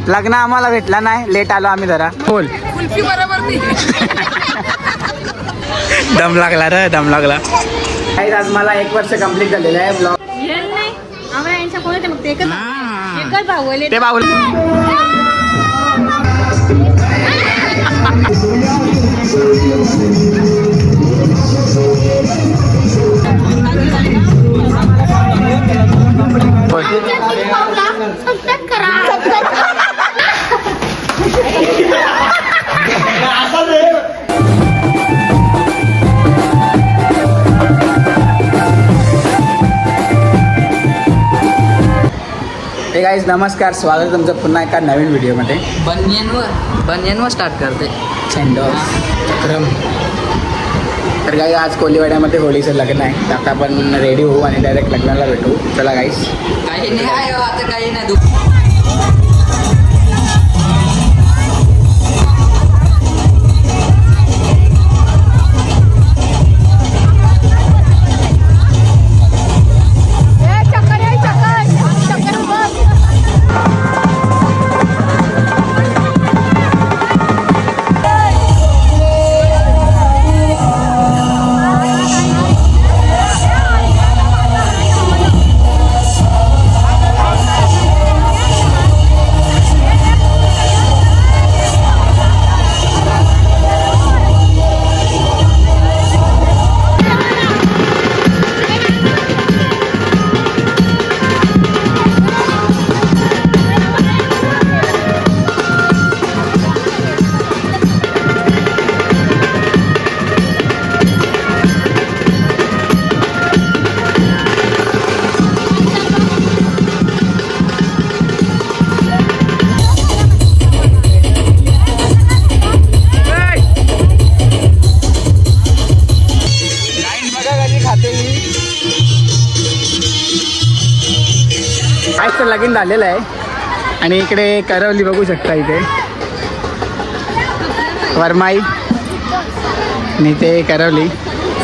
लग्न आम्हाला भेटला नाही, लेट आलो आम्ही जरा. बोल. कुल्फी बरोबर नाही. दम लागला रे, दम लागला. काही आज मला 1 वर्ष कंप्लीट झालेलं आहे ब्लॉग. ते बाहुल हे गाईज नमस्कार, स्वागत तुमचं पुन्हा एका नवीन व्हिडिओमध्ये. बनियनवर स्टार्ट करते. चक्रम. तर गाई आज कोलीवाड्यामध्ये होळीचं लग्न आहे, तर आता आपण रेडी होऊ आणि डायरेक्ट लग्नाला भेटू. चला गाईज. काही नाही आहे आता, काही नाही. तर लगीन झालेलं आहे आणि इकडे करवली बघू शकता, इथे वरमाई आणि ते करवली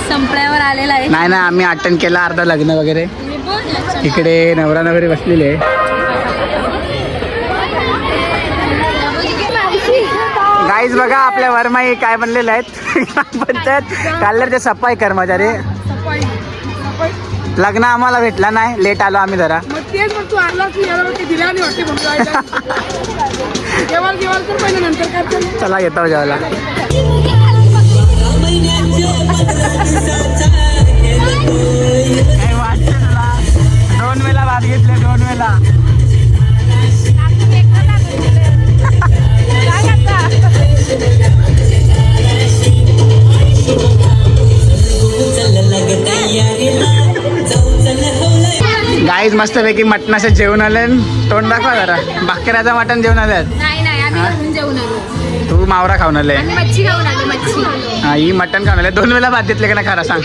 संपल्यावर आलेला आहे. नाही ना, आम्ही अटेंड केला अर्धा लग्न वगैरे. इकडे नवरा नवरी बसलेले आहे. गाईज बघा आपल्या वरमाई काय बनलेले आहेत. म्हणतात कालरचे सफाई कर्मचारी. लग्न आम्हाला भेटला नाही, लेट आलो आम्ही जरा. चला येतो जेवायला. दोन वेळा भात घेतले, 2 वेळा. गाईज मस्तपैकी मटणाचं जेवण आले. तोंड दाखवा जरा. भाकऱ्याचं मटण जेवण आलं. तू मावरा खाऊन आले. हा, ही मटण खाऊन आले. 2 वेळा भात घेतले का ना, खरा सांग.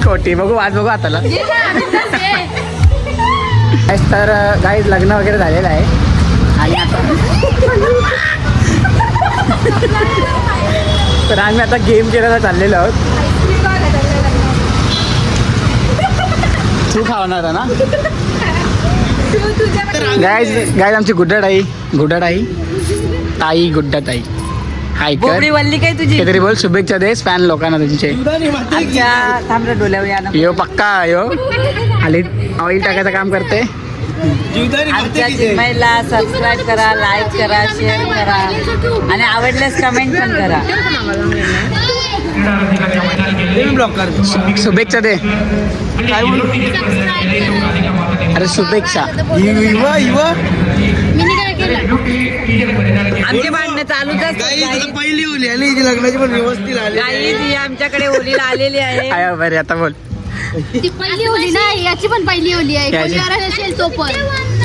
खोटी. बघू आज बघू आताला. तर गाईज लग्न वगैरे झालेलं आहे आणि आता तर आम्ही आता गेम खेळायला चाललेलो आहोत. तू खावणार आहे ना गाईज आमची गुड्डाताई ताई गुड्डाताई. हाय कर वल्ली काय तुझी काहीतरी बोल. शुभेच्छा दे फॅन लोकांना तुमचे. यो पक्का यो आली ऑइल टाकायचं काम करते. आमच्या जिमेलला सबस्क्राईब करा, लाईक करा, शेअर करा आणि आवडल्यास कमेंट पण करा. शुभेच्छा दे. अरे शुभेच्छा. आमचे भांडणं चालूच असतात. पहिली ओली आली लग्नाची पण व्यवस्थित आली. काही आमच्याकडे होलीला आलेली आहे. बरे आता बोल. ती पहिली ओली नाही, याची पण पहिली ओली आहे. याची? कोणी असेल तो पण.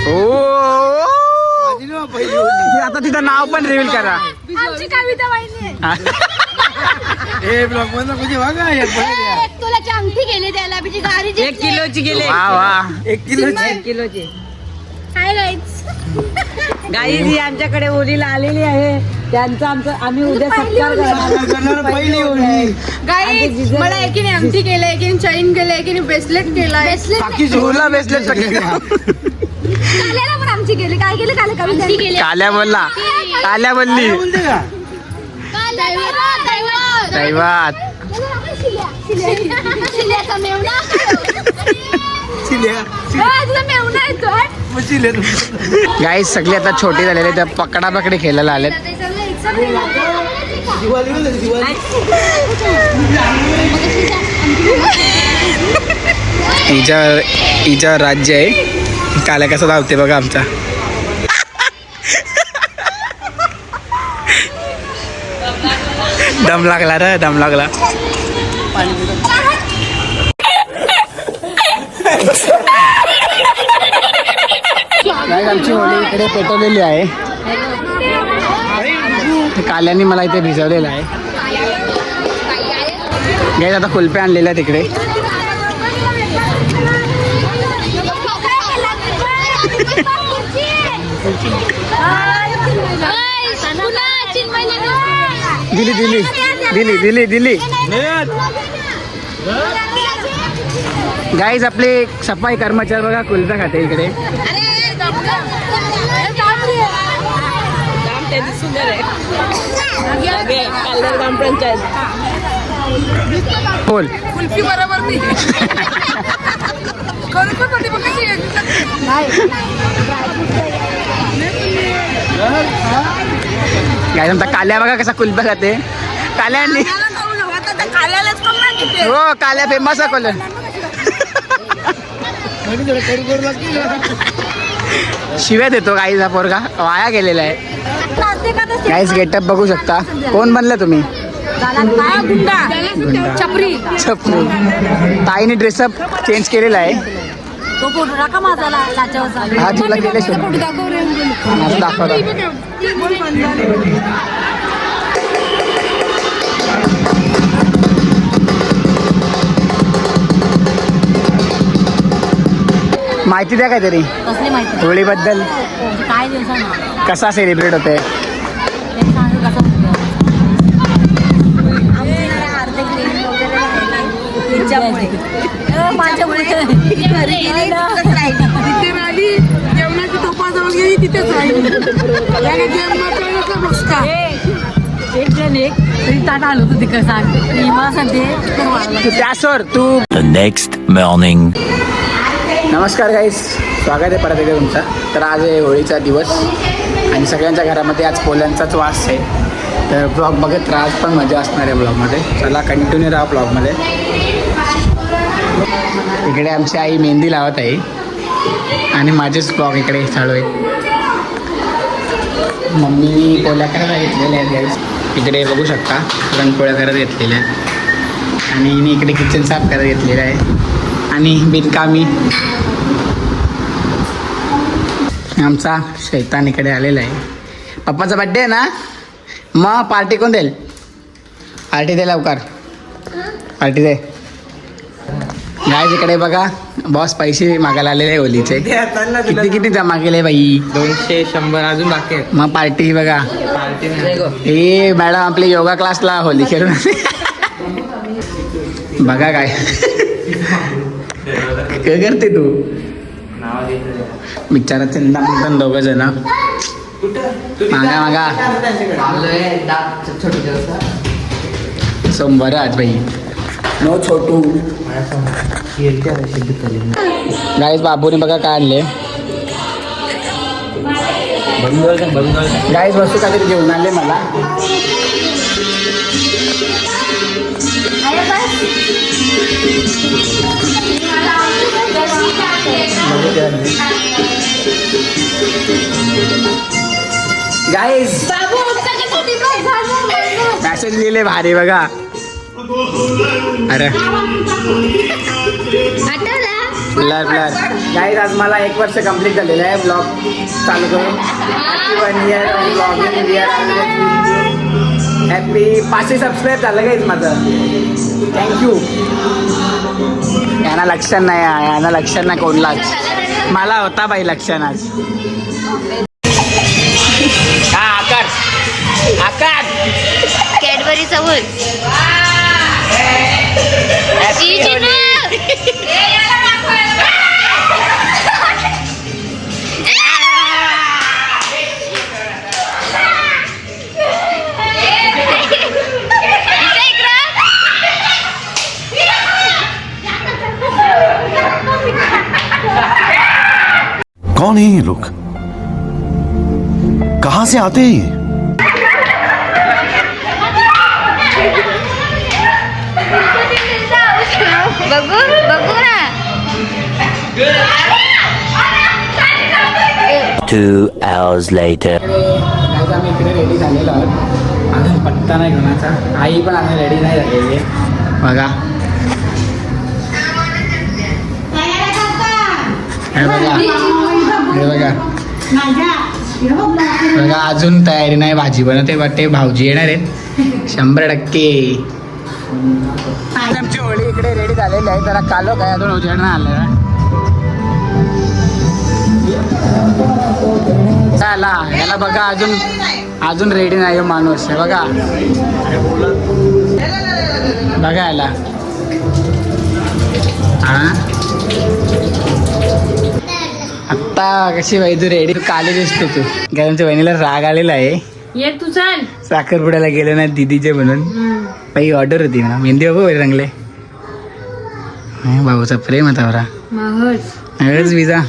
ओ पहिली ओली. आता तिथं नाव पण रिव्हील करा. आमची कविता वाहिली. हे ब्लॉग मध्ये म्हणजे बघा एक तोल्याची अंगठी गेली त्याला, बिची गाडी 1 किलोची गेले. वा वा. 1 किलोची. 1 किलोची. काय गाईच. गाई जी आमच्याकडे होलीला आलेली आहे, त्यांचा आम्ही उद्या सत्कार करणार. पहिली ओली. गाईज मला एकीने अंगठी केलं, एकीने चैन केलं, एकीने ब्रेसलेट केलाय. तुला बेसलेट चालेल पण आमची गेली काय गेली काल्या बोलला, काल्या बोलली. म्हणते का दैवात गाईस सगळे आता छोटे झालेले त्या पकडा पकडी खेळायला आलेत. दिवाळी गेलं का दिवाळी? हिच्या राज्य आहे. काल्या कसं धावते बघा आमचा. दम लागला रे, दम लागला. आमची होळी इकडे पेटवलेली आहे. काल्याने मला इथे भिजवलेलं आहे. गाईस आता कुल्प्या आणलेल्या तिकडे. दिली दिली दिली दिली दिली. गाईज आपले सफाई कर्मचारी बघा कुल्प्या खाते इकडे. बोल कुल्फी बरोबर नाही. गाईज आमचा काल्या बघा कसा कुल्प्या खाते. काल्याने हो काल्या फेमस आहे कोल. शिव्या देतो गाईज हा पोरगा वाया गेलेला आहे. गाईज गेटअप बघू शकता. कोण बनलं तुम्ही? छपरी छपरी. ताईने ड्रेसअप चेंज केलेला आहे. तो फोटो टाका माझा लाच्यावर. हा तुला केले दाखवला. माहिती द्या काहीतरी कसली माहिती होळीबद्दल. काय दिवसांना कसा सेलिब्रेट होते? ते सांगू कसं माझ्यामुळे घरी गेली ना तिथे राहिली. जेवणाची टोपाजवळ गेली तिथेच राहिली. एक जण एक तरी ताट आलो होतं तिकडे सांग मला सांगते त्यासवर तू. The next morning. नमस्कार गाईस, स्वागत आहे परत एकदा तुमचं. तर आज आहे होळीचा दिवस आणि सगळ्यांच्या घरामध्ये आज पोल्यांचाच वास आहे. तर ब्लॉग बघत राहा, आज पण मजा असणार आहे ब्लॉगमध्ये. चला कंटिन्यू राहा ब्लॉगमध्ये. इकडे आमची आई मेहंदी लावत आहे आणि माझेच ब्लॉग इकडे चालू आहे. मम्मी पोळ्या करायला घेतलेल्या आहेत गाईस. इकडे बघू शकता पुरणपोळ्या करत घेतलेल्या आहेत आणि मी इकडे किचन साफ करत घेतलेलं आहे. आणि बिनकामी आमचा शैतान इकडे आलेला आहे. पप्पाचा बड्डे आहे ना, मग पार्टी कोण देईल? पार्टी दे लवकर, पार्टी दे. गायज इकडे बघा बॉस पैसे मागायला आलेले आहे होलीचे. किती किती जमा केले बाई? 200 100 अजून बाकी आहेत. मग पार्टी बघा. हे मॅडम आपले योगा क्लासला होली खेळून बघा काय काय करते तू? बिचारा चिंता म्हणतात दोघं जण. मागा मागा सोमवार आज बाई. नो छोटू. गाईस बाबूने बघा काय आणले. गाईस वस्तू काहीतरी घेऊन आणले मला. गाईस मॅसेज लिहिले भारी बघा. अरे ब्लर ब्लर. गाईज आज मला 1 वर्ष कंप्लीट झालेलं आहे ब्लॉग चालू करून. Happy 1 year blogging year. Happy 500 subscribe झालं गाईज माझं. थँक्यू. यांना लक्षण नाही, यांना लक्षण नाही कोणलाच. मला होता बाई लक्षण आज. हा आकार आकार कॅडबरी चवळ कौन है ये लोग? कहां से आते हैं ये? बघू बघू ना 2 hours later. आज आम्ही इकडे रेडी झालेलो आहोत. अजून पत्ता नाही कोणाचा. आई पण आम्ही रेडी नाही झालेली आहे. बघा हे बघा बघा अजून तयारी नाही. भाजी बनवते वाटते. भाऊजी येणार आहेत 100%. आमची होळी इकडे रेडी झालेली आहे. जरा कालो काय अजून उजेड नाही आलं. चला याला बघा अजून रेडी नाही माणूस. हे बघा बघा याला. हा आत्ता कशी बाई तू रेडी काली दिसते तू. कारण बहिणीला राग आलेला आहे. ये तू चल. साखरपुड्याला गेलो ना दीदीचे म्हणून. बाई ऑर्डर होती ना मेहंदी बघू रंगले. भाऊचा प्रेम होता बरा. अरेच विजा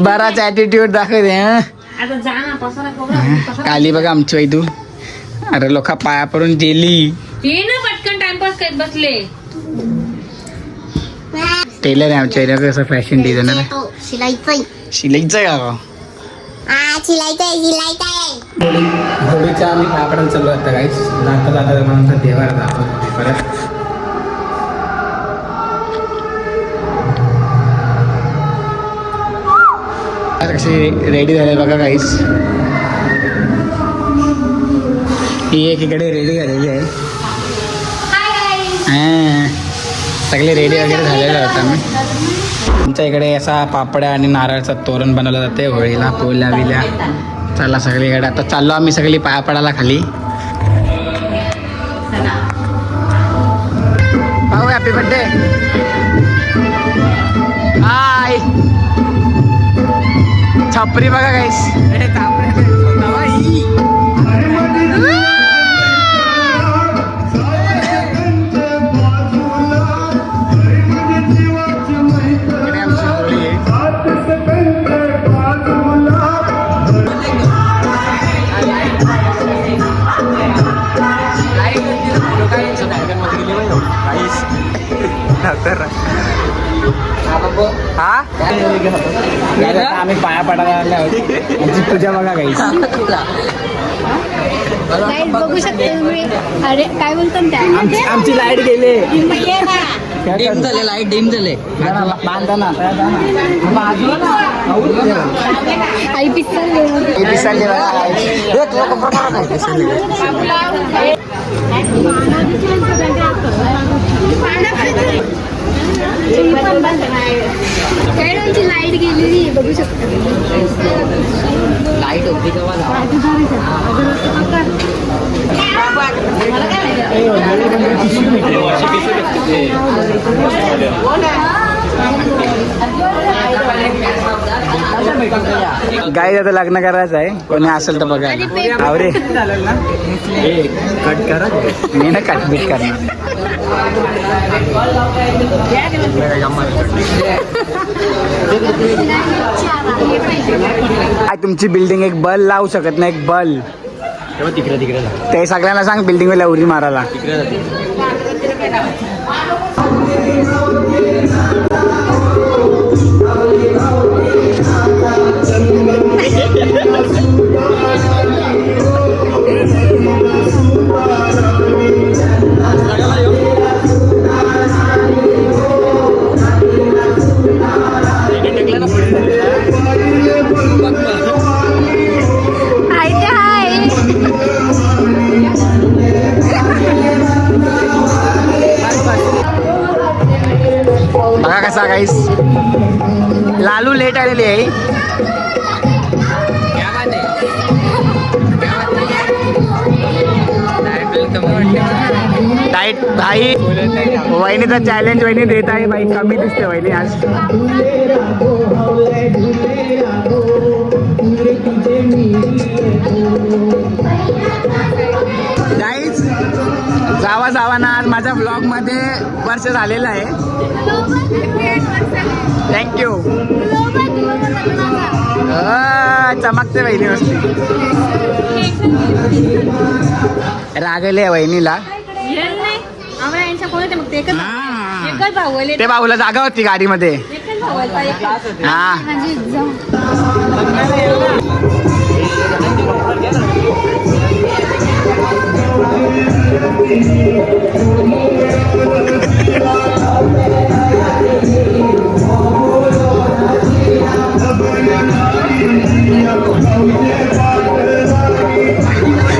बराच ॲटिट्यूड दाखवते. आता जा ना पसारा काली बघा आमची बाई तू. अरे लोका पाया पडून गेली. ये ना पटकन टाइमपास करत बसले. टेलर आहे आमच्या एरिया कसं फॅशन डिझायनर आहे. शिलाईचं आहे का होळीच्या आम्ही पापडाला चाललो आता काहीच. जाता जाता म्हणून देवाला जातो परत. कशी रेडी झाले बघा काहीच. ही एकीकडे रेडी झालेली आहे. हां सगळे रेडी वगैरे झालेले आहोत आम्ही. आमच्या इकडे असा पापड्या आणि नारळाचं तोरण बनवलं जाते होळीला. पोल्या विल्या चला सगळीकडे. आता चाललो आम्ही सगळी पाया पडायला खाली. भाऊ हॅपी बर्थडे. हाय छपरी बघा काहीच. आम्ही पाया पडायला आले आहोत. आमची पूजा बघा काही. लाईट बघू शकता तुम्ही. अरे काय बोलतात त्या आमची लाईट गेले. डिम झाले लाईट डिम झाले. बांधा ना आई पिस्तल पिसाले लाईट गेलेली बघू शकता. लाईट होती केव्हा गाई आता लग्न करायचं आहे. कोणी असेल तर बघा. आवरे कट करा. मी ना कटबीट करणार. तुमची बिल्डिंग एक बल लावू शकत नाही. एक बल तिकडे तिकडे ते सगळ्यांना सांग बिल्डिंग वाला उडी मारायला. बघा कसा काहीच. लालू लेट आलेली आहे. डाईट भाई वहिनीचा चॅलेंज वहिनी देत आहे. बाई कमी दिसते वहिनी आज. गाईज जावा ना आज माझ्या ब्लॉग मध्ये वर्ष झालेलं आहे. थँक्यू. चमकते वहिनी असते. रागले वहिनीला. ते भाऊला जागा होती गाडीमध्ये. हा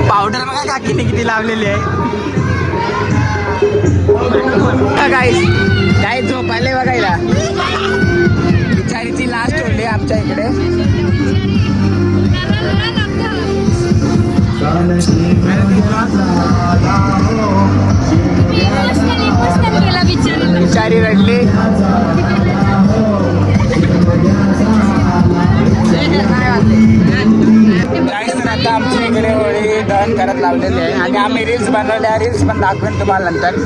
पावडर बघा काकीने किती लावलेली आहे. काय झोपायला बघायला. बिचारीची लास्ट होली आमच्या इकडे. बिचारी रडली. तर आता आमच्या इकडे होळी दहन करत लावलेली आहे आणि आम्ही रील्स बनवल्या. रील्स पण दाखवेन तुम्हाला नंतर.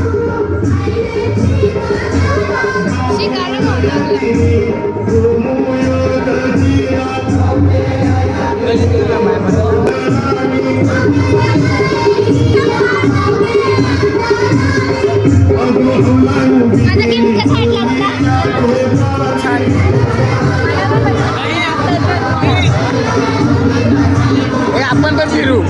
आपण पण फिरू.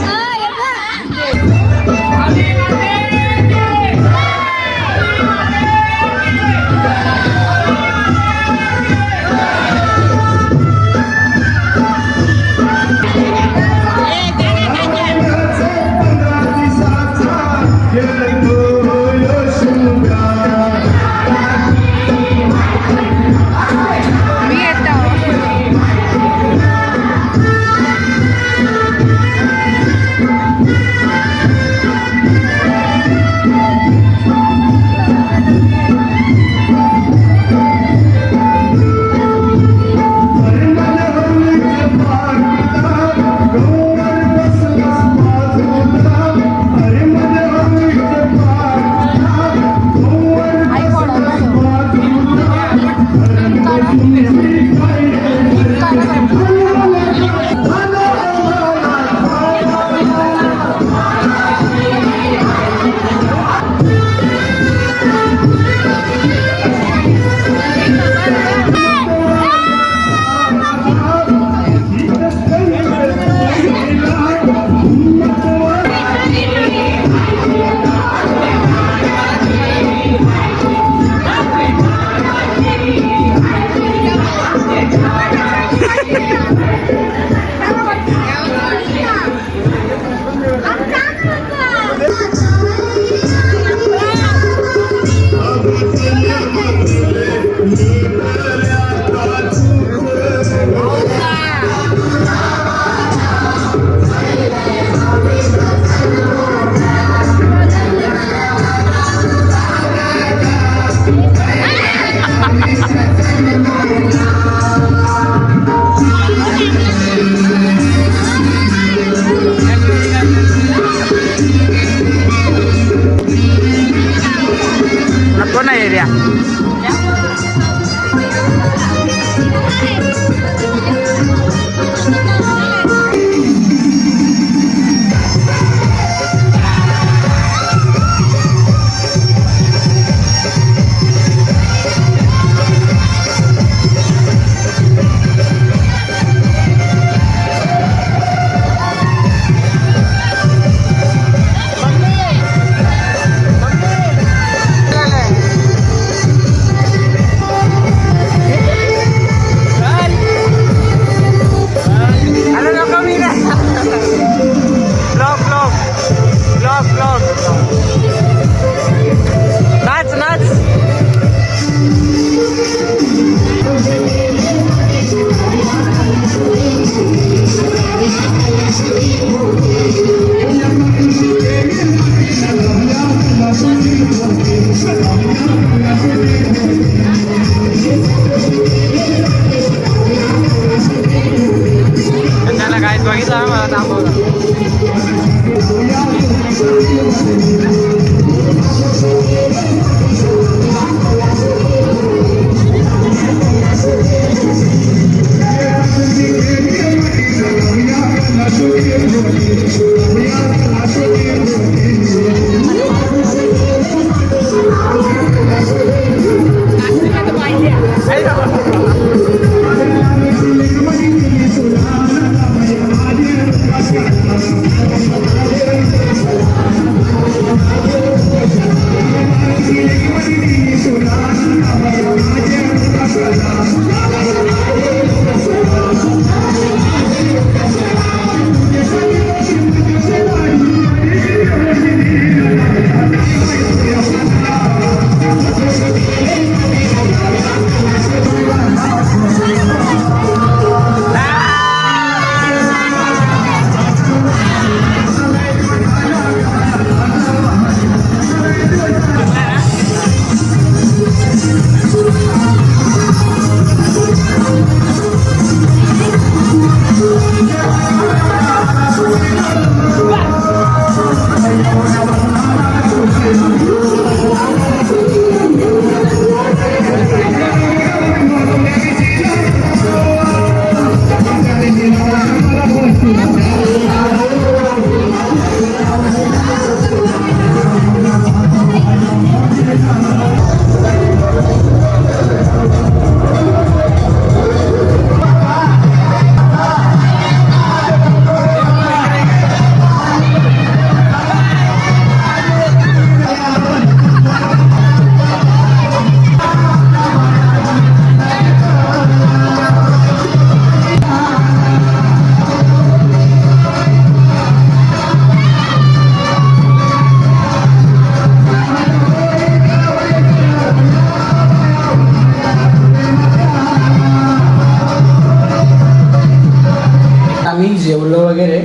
आम्ही जेवलो वगैरे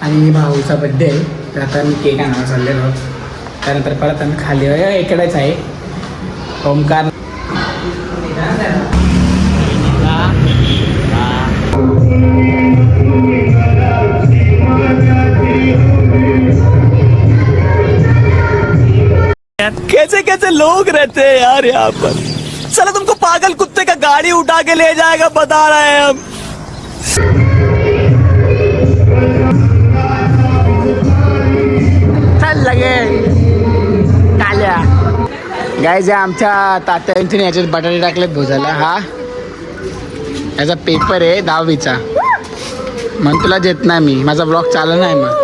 आणि भाऊचा बड्डे आहे तर आता आम्ही केक आणायला चाललेलो आहोत. त्यानंतर परत आम्ही खाली इकडेच आहे ओमकार. कैसे कैसे लोग रहते हैं यार यहाँ पर. चलो तुमको पागल कुत्ते का गाड़ी उठा के ले जाएगा बता रहे हैं हम. चल लगे काल्या गाय जे आमच्या तात्यांनी याच्यात बटाटे टाकलेत भोजाला. हा याचा पेपर आहे 10वीचा म्हणून तुला देत नाही मी. माझा ब्लॉग चालू नाही मग.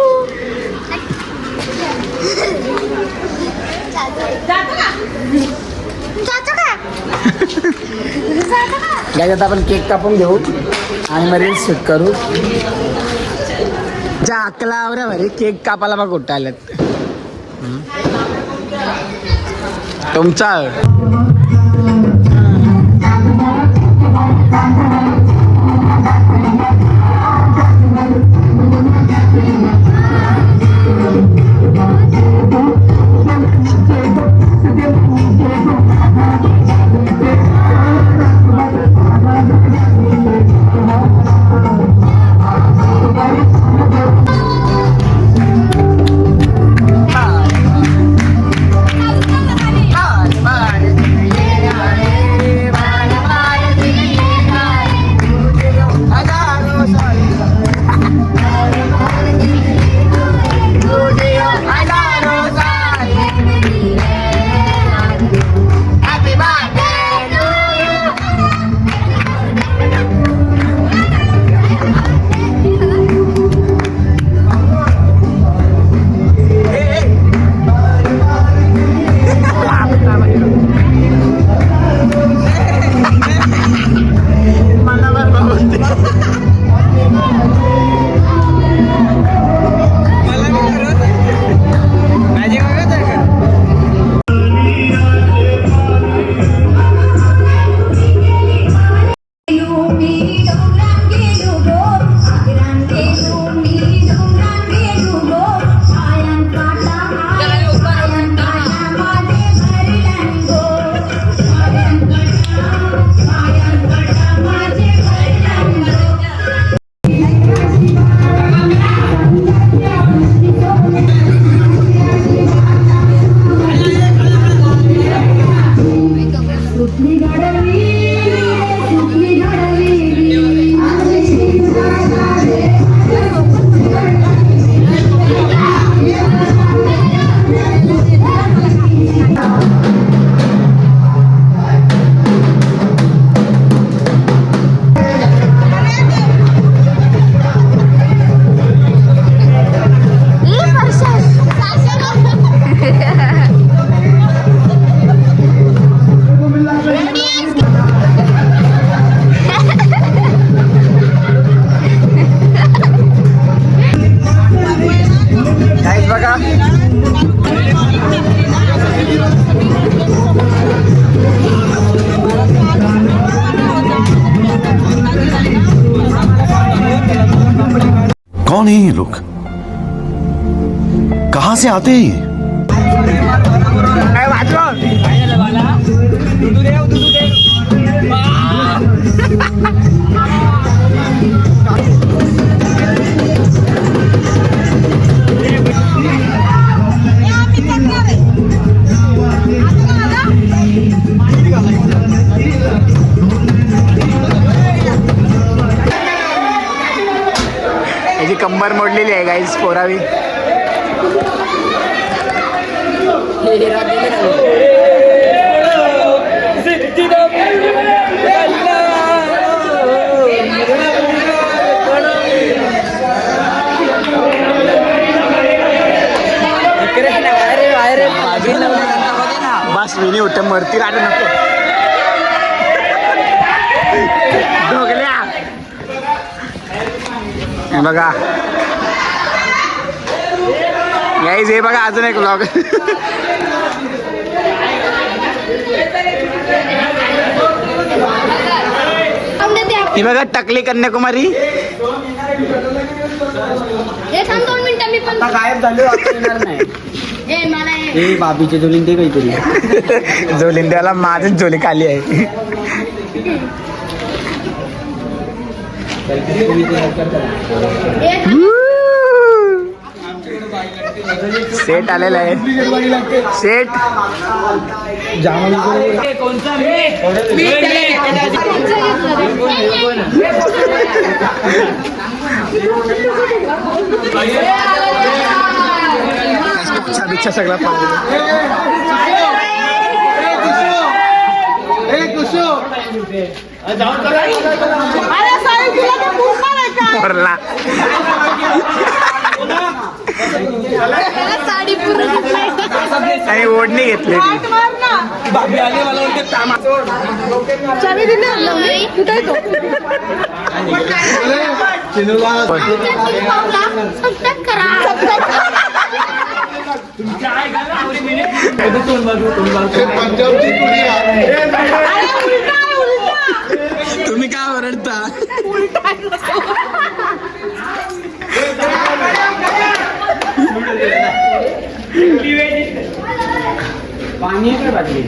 गाय आता आपण केक कापून घेऊ आणि मग रील्स शूट करू. ज्या अकलावर भारी केक कापायला बघ कुठं आल्यात. तुमचा कौन है ये लोग? कहां से आते हैं ये? याची कंबर मोडलेली आहे गाईस पोरावी. बस विनी उठ मरती राहत नको ढोकल्या. हे बघा गाईज, हे बघा अजून एक व्लॉग. ही बघा टकली कन्याकुमारी. हे थांब 2 मिनिटं मी पण गायब झालो येणार नाही. ए मला हे बाबीचे जोलिंदे काहीतरी जोलिंद्याला माझीच जोली खाली आहे. सेट आलेला आहे. सेट छान सगळा पडला. साडी पूर्ण आणि ओढणी घेतली. चावी दिली कुठे तो सबस्क्राईब करा. तुम्ही काय ओरडता? पाणी काय बाटली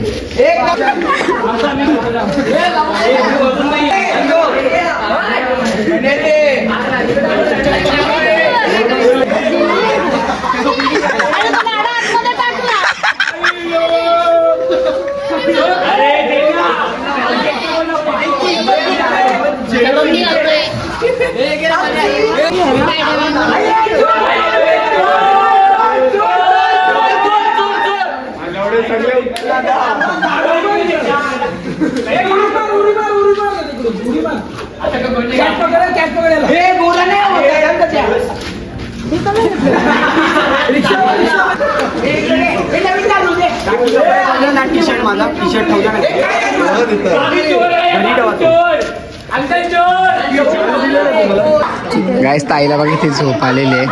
गाईस, ताईला बघा इथे झोप आलेली आहे.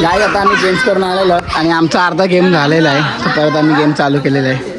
गाईस, आता आम्ही चेंज करून आलेलो आणि आमचा अर्धा गेम झालेला आहे. तर परत आम्ही गेम चालू केलेला आहे.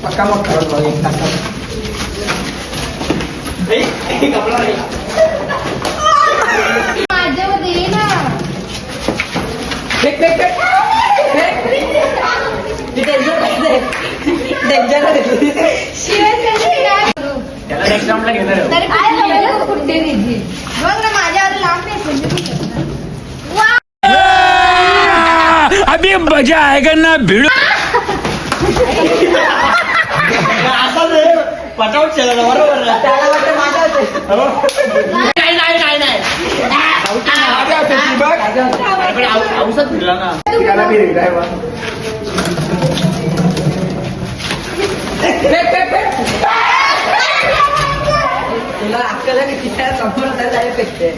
पक्का मग माझ्यामध्ये ना अभी मजा आएगा ना भिड़ो. पटावट बरोबर औषध फिरला ना त्याला बी रिंगाय बा. तुला अक्कल आहे की समोर फेकते